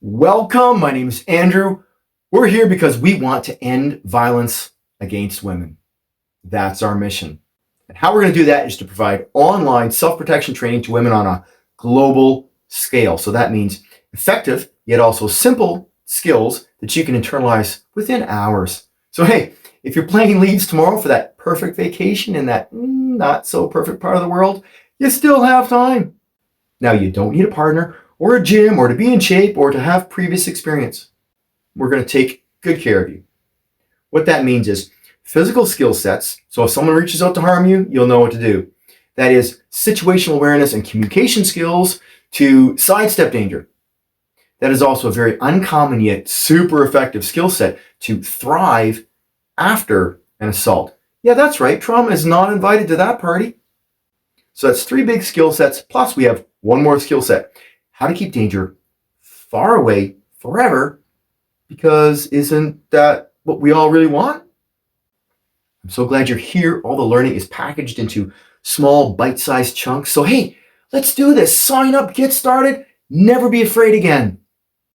Welcome. My name is Andrew. We're here because we want to end violence against women. That's our mission. And how we're going to do that is to provide online self-protection training to women on a global scale. So that means effective, yet also simple skills that you can internalize within hours. So hey, if you're planning leaves tomorrow for that perfect vacation in that not so perfect part of the world, you still have time. Now, you don't need a partner or a gym or to be in shape or to have previous experience. We're going to take good care of you. What that means is physical skill sets. So if someone reaches out to harm you, you'll know what to do. That is situational awareness and communication skills to sidestep danger. That is also a very uncommon yet super effective skill set to thrive after an assault. Yeah, that's right. Trauma is not invited to that party. So that's 3 big skill sets. Plus we have one more skill set. How to keep danger far away forever, because isn't that what we all really want? I'm so glad you're here. All the learning is packaged into small bite-sized chunks. So hey, let's do this. Sign up, get started, never be afraid again.